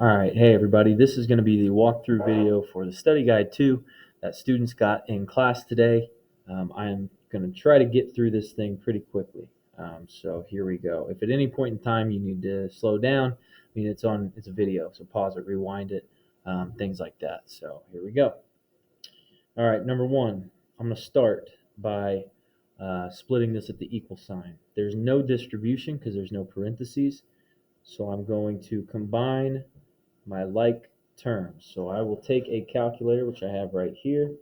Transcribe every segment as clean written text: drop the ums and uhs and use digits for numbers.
All right, hey everybody, this is going to be the walkthrough video for the study guide 2 that students got in class today. I am going to try to get through this thing pretty quickly. So here we go. If at any point in time you need to slow down, I mean it's a video, so pause it, rewind it, things like that. So here we go. All right, number one, I'm going to start by splitting this at the equal sign. There's no distribution because there's no parentheses, so I'm going to combine my like terms. So I will take a calculator, which I have right here,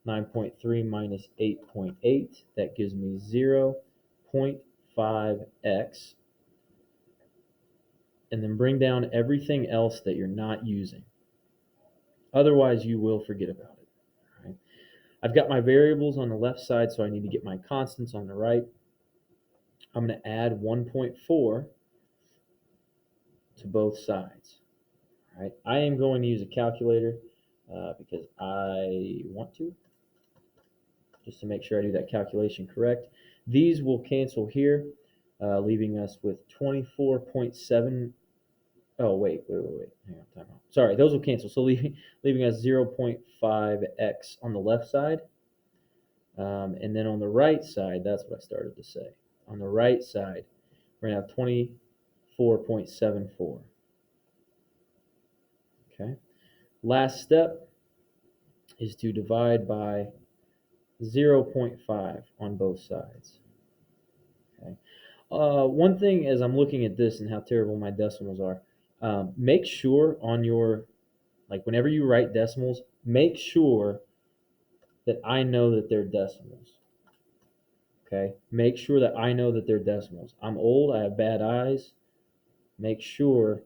9.3 minus 8.8. That gives me 0.5x. And then bring down everything else that you're not using. Otherwise, you will forget about it. All right? I've got my variables on the left side, so I need to get my constants on the right. I'm going to add 1.4 to both sides. All right? I am going to use a calculator because I want to, just to make sure I do that calculation correct. These will cancel here, leaving us with 24.7. Oh, wait. Hang on, time out. Sorry, those will cancel. So leaving us 0.5x on the left side. And then on the right side, that's what I started to say. On the right side, we're going to have 24.74. Okay. Last step is to divide by 0.5 on both sides. Okay. One thing as I'm looking at this and how terrible my decimals are, make sure on your, like whenever you write decimals, make sure that I know that they're decimals. Okay. Make sure that I know that they're decimals. I'm old. I have bad eyes. Make sure.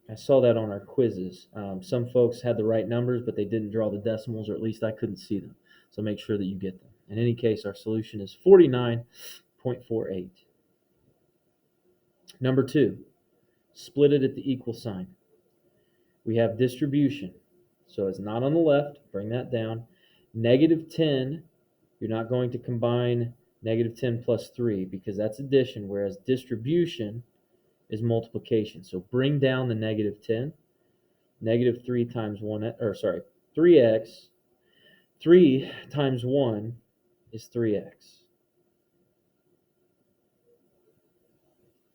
I saw that on our quizzes. Some folks had the right numbers, but they didn't draw the decimals, or at least I couldn't see them. So make sure that you get them. In any case, our solution is 49.48. Number two, split it at the equal sign. We have distribution. So it's not on the left. Bring that down. Negative 10, you're not going to combine negative 10 plus 3 because that's addition, whereas distribution is multiplication. So bring down the negative 10. Negative 3 times 1, or sorry, 3x. 3 times 1 is 3x.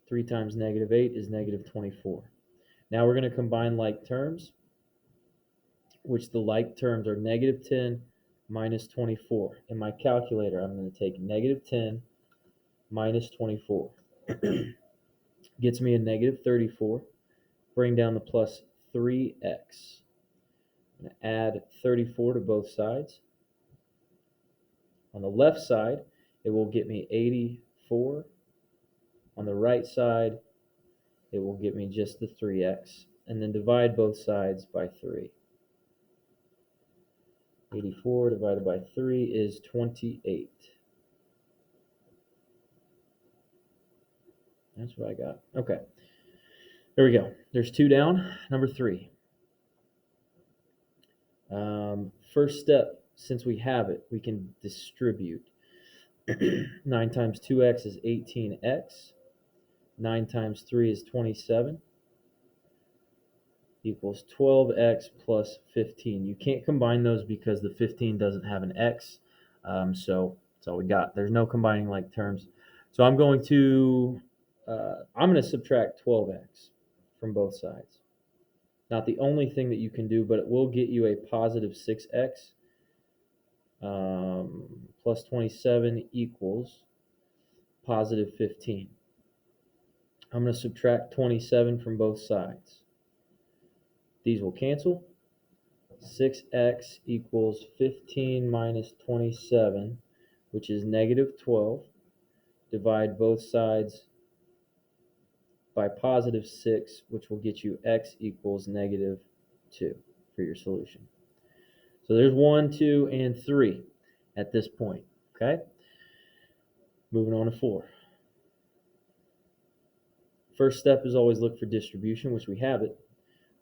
3 times negative 8 is negative 24. Now we're going to combine like terms, which the like terms are negative 10 minus 24. In my calculator, I'm going to take negative 10 minus 24. Gets me a negative 34. Bring down the plus 3x. I'm going to add 34 to both sides. On the left side, it will get me 84. On the right side, it will get me just the 3x. And then divide both sides by 3. 84 divided by 3 is 28. That's what I got. Okay. There we go. There's 2 down. Number 3. First step, since we have it, we can distribute. 9 times 2x is 18x. 9 times 3 is 27. Equals 12x plus 15. You can't combine those because the 15 doesn't have an x. So that's all we got. There's no combining like terms. So I'm going to subtract 12x from both sides. Not the only thing that you can do, but it will get you a positive 6x plus 27 equals positive 15. I'm going to subtract 27 from both sides. These will cancel. 6x equals 15 minus 27, which is negative 12. Divide both sides by positive 6, which will get you x equals negative 2 for your solution. So there's 1, 2, and 3 at this point. Okay? Moving on to 4. First step is always look for distribution, which we have it.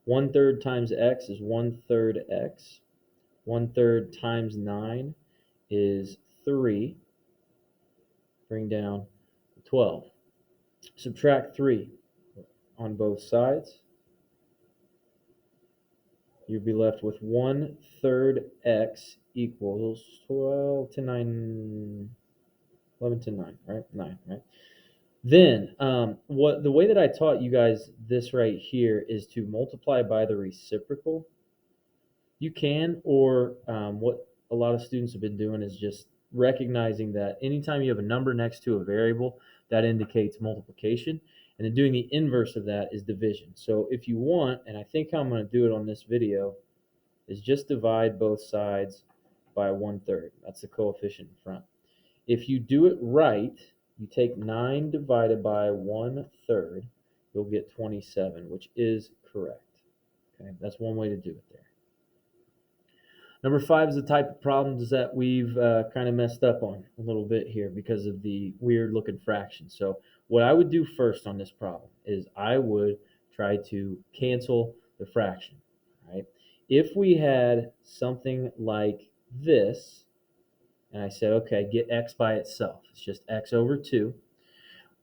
1/3 times x is 1/3 x. 1/3 times 9 is 3. Bring down 12. Subtract 3. on both sides. You'll be left with 1/3 x equals 12 to 9, 11 to 9, right? 9, right? Then, the way that I taught you guys this right here is to multiply by the reciprocal. You can, or what a lot of students have been doing is just recognizing that anytime you have a number next to a variable, that indicates multiplication. And then doing the inverse of that is division. So if you want, and I think how I'm going to do it on this video, is just divide both sides by 1/3. That's the coefficient in front. If you do it right, you take 9 divided by 1/3, you'll get 27, which is correct. Okay, that's one way to do it there. Number 5 is the type of problems that we've kind of messed up on a little bit here because of the weird looking fraction. So what I would do first on this problem is I would try to cancel the fraction, right? If we had something like this, and I said, okay, get x by itself, it's just x over 2,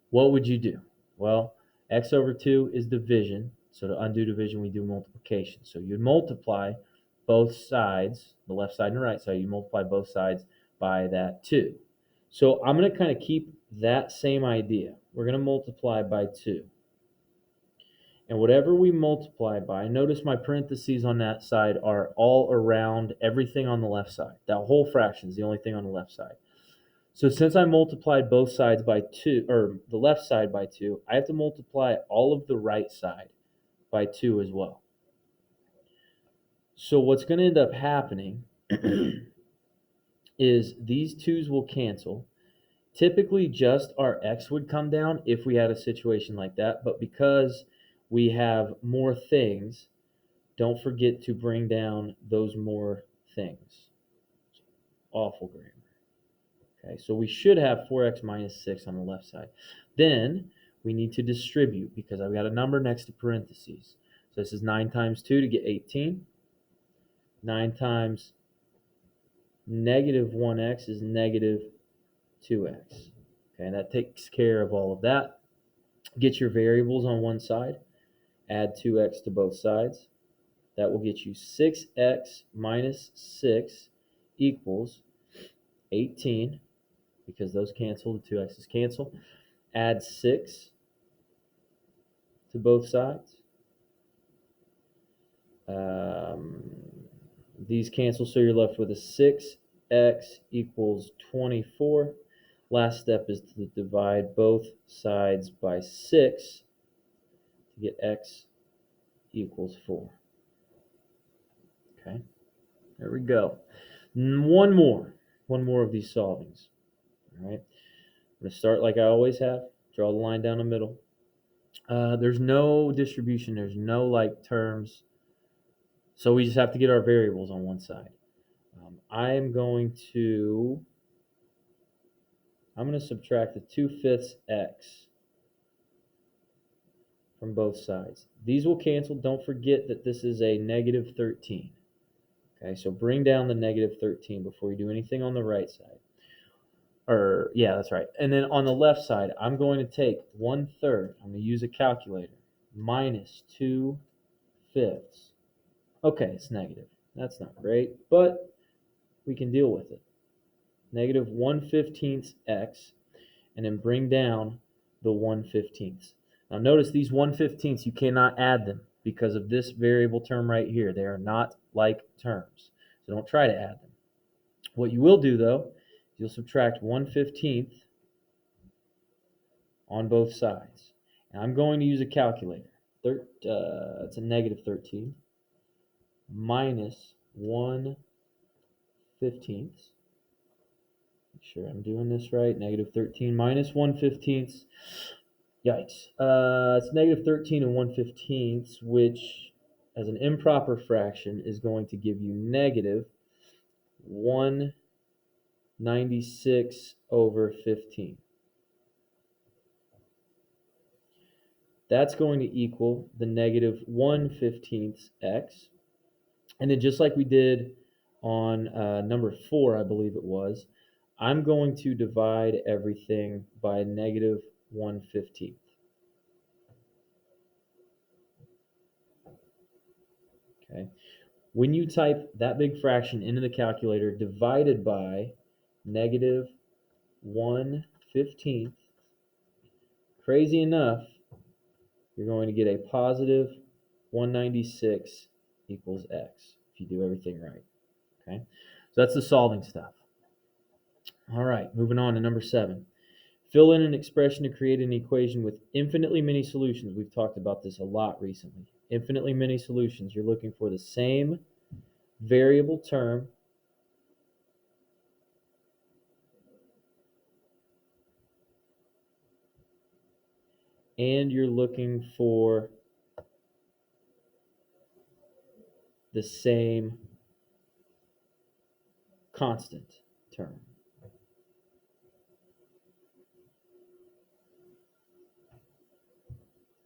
what would you do? Well, x over 2 is division, so to undo division, we do multiplication. So you'd multiply both sides, the left side and the right side, you multiply both sides by that 2. So I'm going to kind of keep that same idea. We're going to multiply by 2. And whatever we multiply by, notice my parentheses on that side are all around everything on the left side. That whole fraction is the only thing on the left side. So since I multiplied both sides by 2, or the left side by 2, I have to multiply all of the right side by 2 as well. So what's going to end up happening is these 2's will cancel. Typically just our x would come down if we had a situation like that, but because we have more things, don't forget to bring down those more things. Awful grammar. Okay, so we should have 4x minus 6 on the left side. Then we need to distribute because I've got a number next to parentheses. So this is 9 times 2 to get 18. 9 times negative 1x is negative 2x. Okay, and that takes care of all of that. Get your variables on one side. Add 2x to both sides. That will get you 6x minus 6 equals 18, because those cancel, the 2x's cancel. Add 6 to both sides. These cancel, so you're left with a 6x equals 24. Last step is to divide both sides by 6 to get x equals 4. Okay, there we go. One more of these solvings. All right, I'm going to start like I always have. Draw the line down the middle. There's no distribution. There's no like terms. So we just have to get our variables on one side. I'm going to subtract the 2/5 x from both sides. These will cancel. Don't forget that this is a negative 13. Okay, so bring down the negative 13 before you do anything on the right side. Or, yeah, that's right. And then on the left side, I'm going to take 1/3. I'm going to use a calculator. Minus 2/5. Okay, it's negative. That's not great, but we can deal with it. Negative 1/15 x, and then bring down the 1/15. Now notice these 1/15, you cannot add them because of this variable term right here. They are not like terms, so don't try to add them. What you will do, though, is you'll subtract 1/15 on both sides. And I'm going to use a calculator. It's a negative 13 minus 1/15. Make sure I'm doing this right. Negative 13 minus 1/15. Yikes. It's negative 13 and 1/15, which as an improper fraction is going to give you negative 196 over 15. That's going to equal the negative 1/15 x. And then just like we did on number 4, I believe it was, I'm going to divide everything by negative 1/15. When you type that big fraction into the calculator divided by negative 1/15, crazy enough, you're going to get a positive 196 equals x if you do everything right. Okay, so that's the solving stuff. All right, moving on to number 7. Fill in an expression to create an equation with infinitely many solutions. We've talked about this a lot recently. Infinitely many solutions. You're looking for the same variable term and you're looking for the same constant term.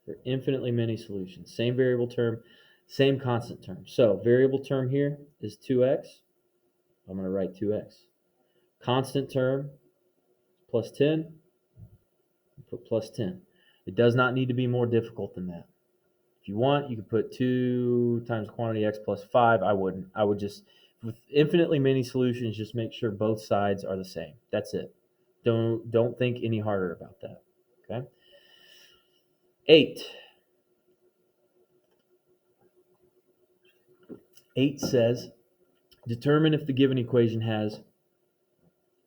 For infinitely many solutions. Same variable term, same constant term. So variable term here is 2x. I'm going to write 2x. Constant term plus 10, put plus 10. It does not need to be more difficult than that. If you want, you could put 2 times quantity x plus 5. I wouldn't. I would just, with infinitely many solutions, just make sure both sides are the same. That's it. Don't think any harder about that. Okay? 8. 8 says, determine if the given equation has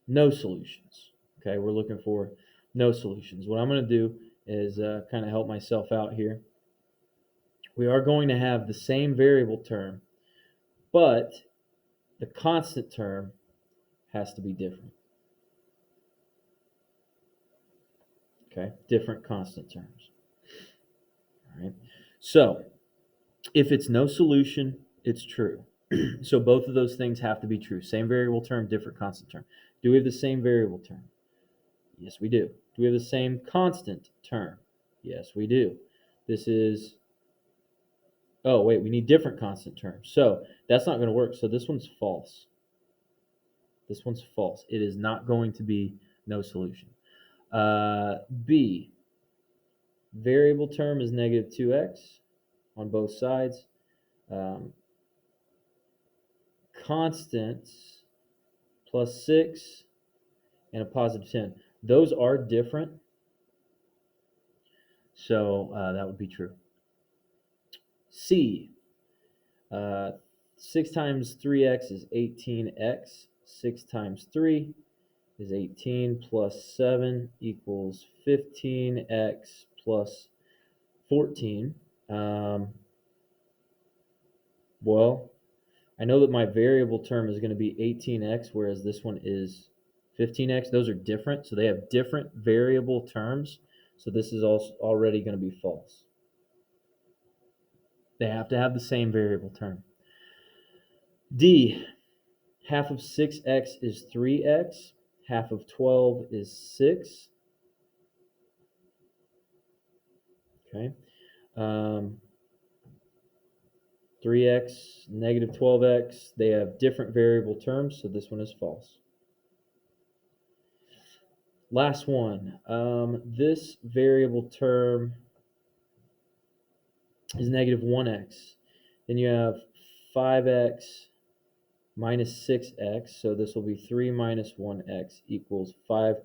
no solutions. Okay, we're looking for no solutions. What I'm going to do is kind of help myself out here. We are going to have the same variable term, but the constant term has to be different. Okay, different constant terms. All right, so if it's no solution, it's true. So both of those things have to be true. Same variable term, different constant term. Do we have the same variable term? Yes, we do. Do we have the same constant term? Yes, we do. This is, oh, wait, we need different constant terms. So that's not going to work. So this one's false. This one's false. It is not going to be no solution. B, variable term is negative 2x on both sides. Constants plus 6 and a positive 10. Those are different. So that would be true. C, 6 times 3x is 18x. 6 times 3 is 18 plus 7 equals 15x plus 14. Well, I know that my variable term is going to be 18x, whereas this one is 15x. Those are different, so they have different variable terms. So this is also already going to be false. They have to have the same variable term. D, half of 6x is 3x. Half of 12 is 6. Okay. 3x, negative 12x, they have different variable terms, so this one is false. Last one. This variable term is negative 1x. Then you have 5x minus 6x, so this will be 3 minus 1x equals 5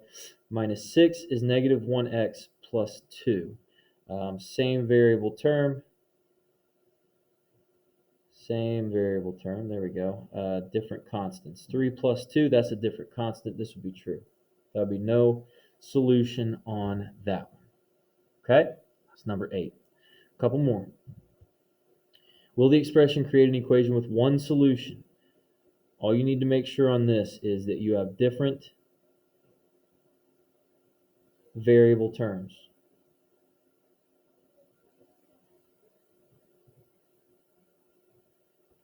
minus 6 is negative 1x plus 2. Same variable term. Same variable term. There we go. Different constants. 3 plus 2, that's a different constant. This would be true. That would be no solution on that one. Okay? That's number 8. A couple more. Will the expression create an equation with one solution? All you need to make sure on this is that you have different variable terms.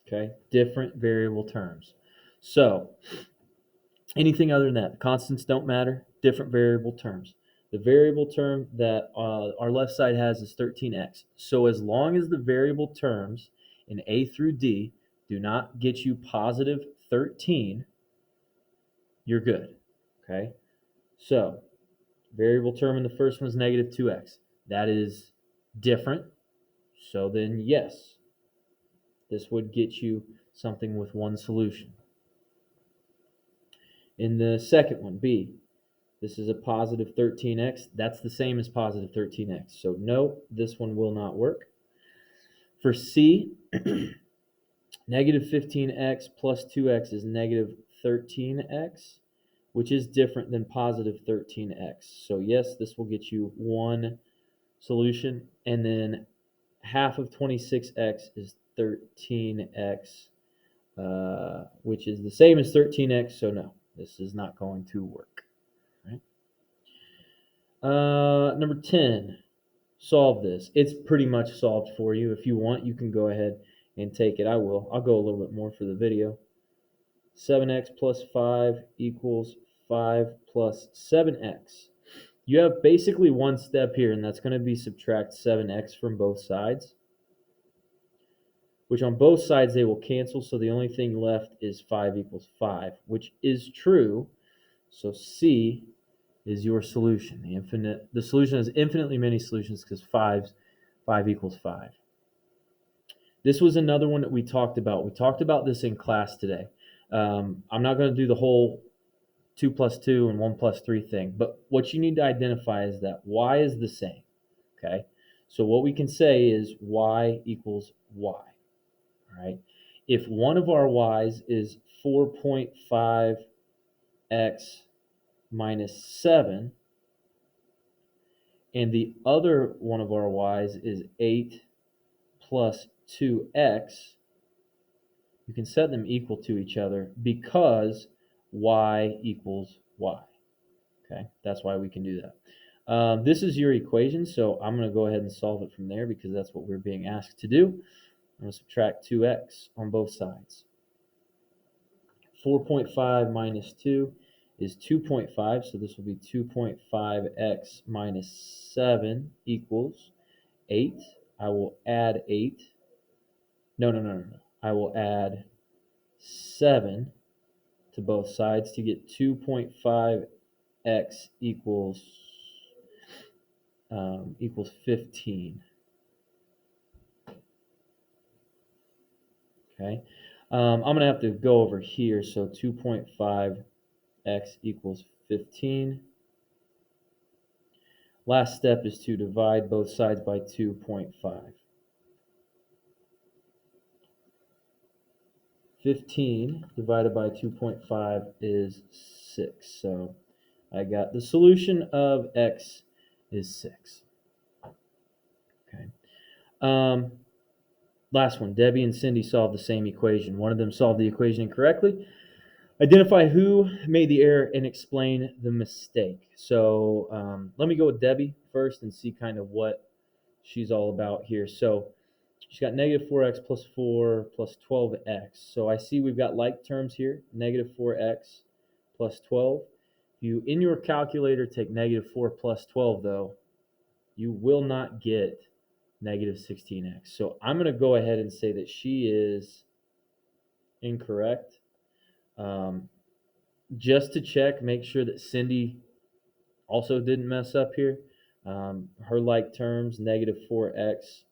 Okay? Different variable terms. So, anything other than that, the constants don't matter, different variable terms. The variable term that our left side has is 13x. So as long as the variable terms in A through D do not get you positive 13, you're good. Okay? So variable term in the first one is negative 2x. That is different. So then yes, this would get you something with one solution. In the second one, B, this is a positive 13x. That's the same as positive 13x. So no, this one will not work. For C, negative 15x plus 2x is negative 13x, which is different than positive 13x. So yes, this will get you one solution. And then half of 26x is 13x, which is the same as 13x. So no, this is not going to work. Right? Number 10, solve this. It's pretty much solved for you. If you want, you can go ahead and take it. I will. I'll go a little bit more for the video. 7x plus 5 equals 5 plus 7x. You have basically one step here, and that's going to be subtract 7x from both sides, which on both sides they will cancel, so the only thing left is 5 equals 5, which is true. So C is your solution. The solution has infinitely many solutions because 5 equals 5. This was another one that we talked about. We talked about this in class today. I'm not going to do the whole 2 plus 2 and 1 plus 3 thing, but what you need to identify is that y is the same. Okay, so what we can say is y equals y. All right, if one of our y's is 4.5x minus 7, and the other one of our y's is 8 plus 2x, you can set them equal to each other because y equals y. Okay, that's why we can do that. This is your equation, so I'm going to go ahead and solve it from there because that's what we're being asked to do. I'm going to subtract 2x on both sides. 4.5 minus 2 is 2.5, so this will be 2.5x minus 7 equals 8. I will add 8. No. I will add 7 to both sides to get 2.5x equals 15. Okay, I'm going to have to go over here. So 2.5x equals 15. Last step is to divide both sides by 2.5. 15 divided by 2.5 is 6. So I got the solution of x is 6. Okay. Last one, Debbie and Cindy solved the same equation. One of them solved the equation incorrectly. Identify who made the error and explain the mistake. So let me go with Debbie first and see kind of what she's all about here. So she's got negative 4x plus 4 plus 12x. So I see we've got like terms here, negative 4x plus 12. If you, in your calculator, take negative 4 plus 12, though, you will not get negative 16x. So I'm going to go ahead and say that she is incorrect. Just to check, make sure that Cindy also didn't mess up here. Her like terms, negative 4x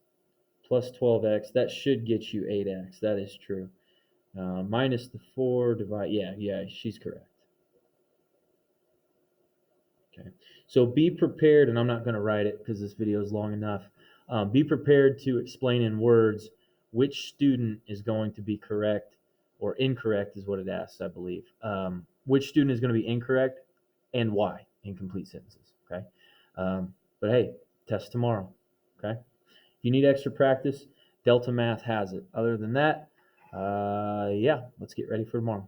plus 12x, that should get you 8x. That is true. Minus the 4, divide, yeah, she's correct. Okay, so be prepared, and I'm not going to write it because this video is long enough. Be prepared to explain in words which student is going to be correct or incorrect is what it asks, I believe. Which student is going to be incorrect and why in complete sentences, okay? But hey, test tomorrow, okay? If you need extra practice, Delta Math has it. Other than that, yeah, let's get ready for tomorrow.